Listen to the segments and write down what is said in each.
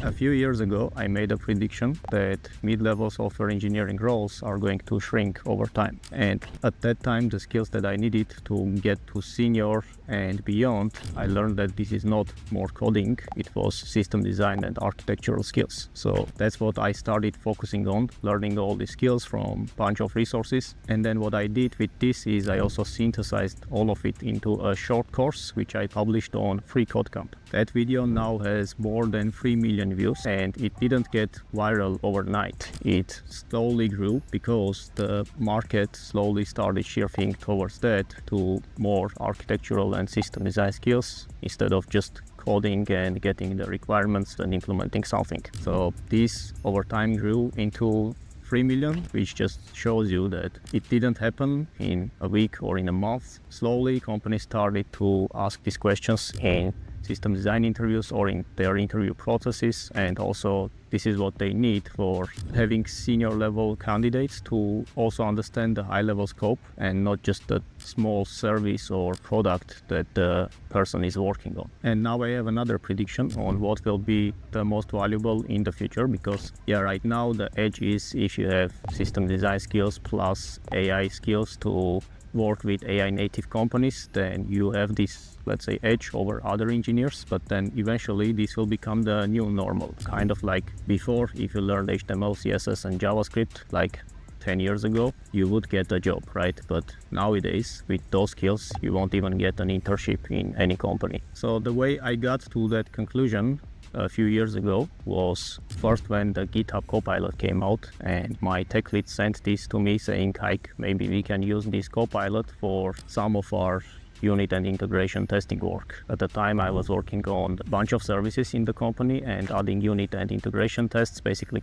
A few years ago, I made a prediction that mid-level software engineering roles are going to shrink over time. And at that time, the skills that I needed to get to senior and beyond, I learned that this is not more coding, it was system design and architectural skills. So that's what I started focusing on, learning all these skills from a bunch of resources. And then what I did with this is I also synthesized all of it into a short course, which I published on FreeCodeCamp. That video now has more than 3 million views, and it didn't get viral overnight. It slowly grew because the market slowly started shifting towards that to more architectural and system design skills instead of just coding and getting the requirements and implementing something. So this over time grew into 3 million, which just shows you that it didn't happen in a week or in a month. Slowly, companies started to ask these questions in system design interviews or in their interview processes, and also this is what they need for having senior level candidates to also understand the high level scope and not just the small service or product that the person is working on. And now I have another prediction on what will be the most valuable in the future, because right now the edge is if you have system design skills plus AI skills to work with AI native companies, then you have this, let's say, edge over other engineers. But then eventually this will become the new normal, kind of like before. If you learned HTML, CSS and JavaScript like 10 years ago, you would get a job, right? But nowadays with those skills you won't even get an internship in any company. So the way I got to that conclusion a few years ago was first when the GitHub Copilot came out, and my tech lead sent this to me saying, "Hike, maybe we can use this Copilot for some of our unit and integration testing work." At the time I was working on a bunch of services in the company and adding unit and integration tests, basically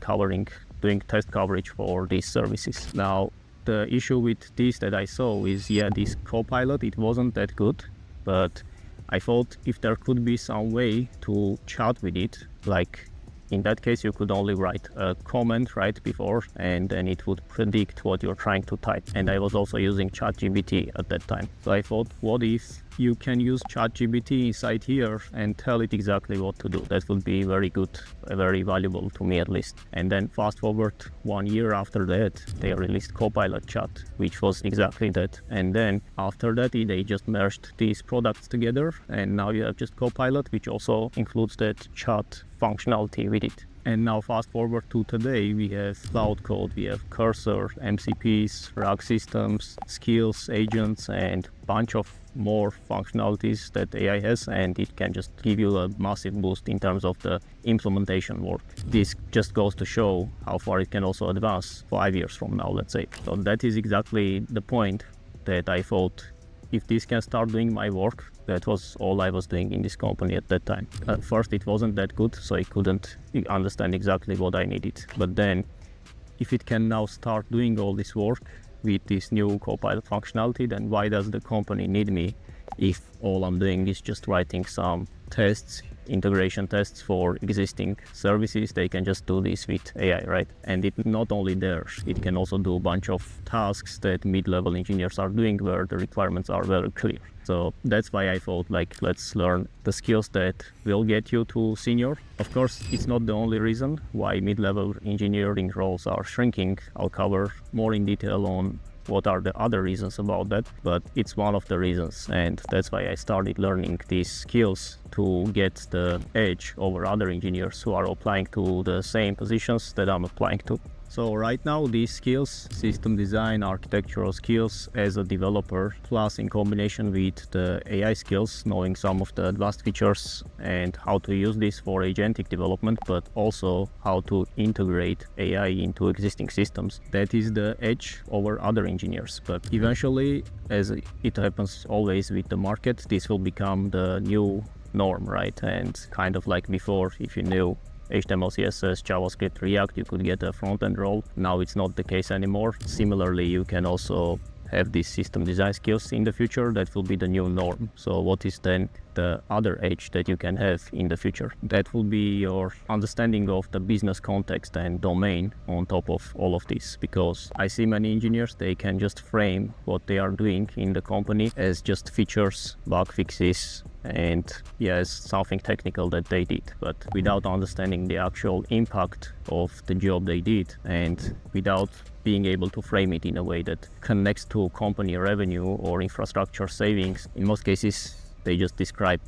doing test coverage for these services. Now the issue with this that I saw is this Copilot, it wasn't that good, but I thought if there could be some way to chat with it, like in that case you could only write a comment right before and then it would predict what you're trying to type. And I was also using ChatGPT at that time. So I thought, what if you can use ChatGPT inside here and tell it exactly what to do? That would be very good, very valuable to me at least. And then fast forward 1 year after that, they released Copilot Chat, which was exactly that. And then after that, they just merged these products together, and now you have just Copilot, which also includes that chat functionality with it. And now fast forward to today, we have Cloud Code, we have Cursor, MCPs, RAG systems, skills, agents, and bunch of more functionalities that AI has, and it can just give you a massive boost in terms of the implementation work. This just goes to show how far it can also advance 5 years from now, let's say. So that is exactly the point that I thought, if this can start doing my work, that was all I was doing in this company at that time. At first it wasn't that good, so I couldn't understand exactly what I needed. But then if it can now start doing all this work with this new Copilot functionality, then why does the company need me if all I'm doing is just writing some tests, integration tests for existing services? They can just do this with AI, right? And it not only there, it can also do a bunch of tasks that mid-level engineers are doing where the requirements are very clear. So that's why I thought, like, let's learn the skills that will get you to senior. Of course, it's not the only reason why mid-level engineering roles are shrinking. I'll cover more in detail on what are the other reasons about that, but it's one of the reasons, and that's why I started learning these skills to get the edge over other engineers who are applying to the same positions that I'm applying to. So right now these skills, system design, architectural skills as a developer, plus in combination with the AI skills, knowing some of the advanced features and how to use this for agentic development, but also how to integrate AI into existing systems. That is the edge over other engineers. But eventually, as it happens always with the market, this will become the new norm, right? And kind of like before, if you knew HTML, CSS, JavaScript, React, you could get a front-end role. Now it's not the case anymore. Similarly, you can also have these system design skills in the future. That will be the new norm. So what is then the other edge that you can have in the future. That will be your understanding of the business context and domain on top of all of this, because I see many engineers, they can just frame what they are doing in the company as just features, bug fixes, and yes, something technical that they did, but without understanding the actual impact of the job they did, and without being able to frame it in a way that connects to company revenue or infrastructure savings. In most cases, they just describe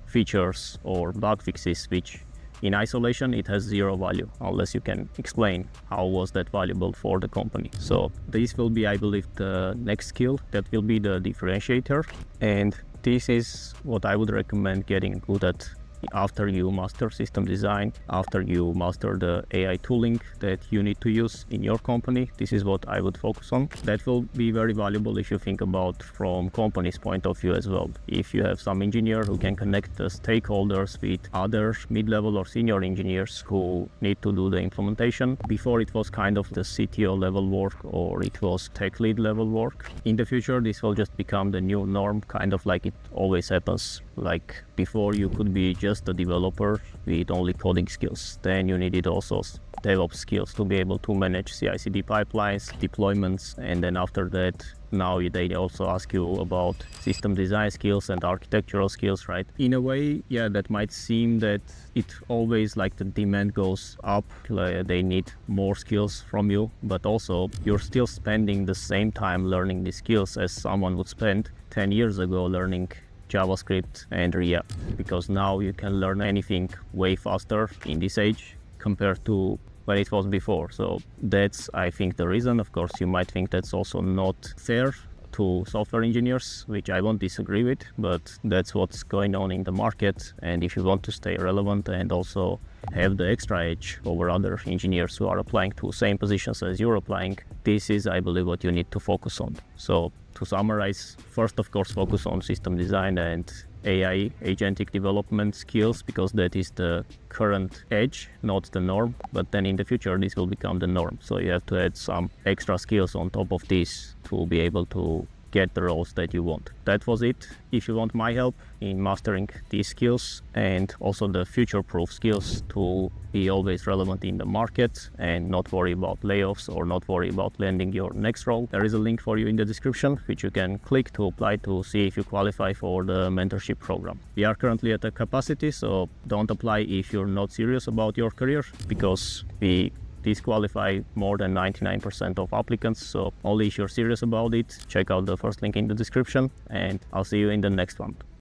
features or bug fixes, which in isolation, it has zero value unless you can explain how was that valuable for the company. So this will be, I believe, the next skill that will be the differentiator. And this is what I would recommend getting good at after you master system design, after you master the AI tooling that you need to use in your company. This is what I would focus on. That will be very valuable if you think about from company's point of view as well. If you have some engineer who can connect the stakeholders with other mid-level or senior engineers who need to do the implementation. Before it was kind of the CTO level work or it was tech lead level work. In the future, this will just become the new norm, kind of like it always happens. Like before, you could be just a developer with only coding skills. Then you needed also DevOps skills to be able to manage CI/CD pipelines, deployments, and then after that, now they also ask you about system design skills and architectural skills, right? In a way, yeah, that might seem that it always like the demand goes up, like they need more skills from you, but also you're still spending the same time learning these skills as someone would spend 10 years ago learning JavaScript and React, because now you can learn anything way faster in this age compared to when it was before. So that's, I think, the reason. Of course, you might think that's also not fair to software engineers, which I won't disagree with, but that's what's going on in the market. And if you want to stay relevant and also have the extra edge over other engineers who are applying to same positions as you're applying, this is, I believe, what you need to focus on. So to summarize, first, of course, focus on system design and AI agentic development skills, because that is the current edge, not the norm. But then in the future, this will become the norm. So you have to add some extra skills on top of this to be able to get the roles that you want. That was it. If you want my help in mastering these skills and also the future-proof skills to be always relevant in the market and not worry about layoffs or not worry about landing your next role, there is a link for you in the description, which you can click to apply to see if you qualify for the mentorship program. We are currently at a capacity, so don't apply if you're not serious about your career, because we disqualify more than 99% of applicants. So only if you're serious about it, check out the first link in the description, and I'll see you in the next one.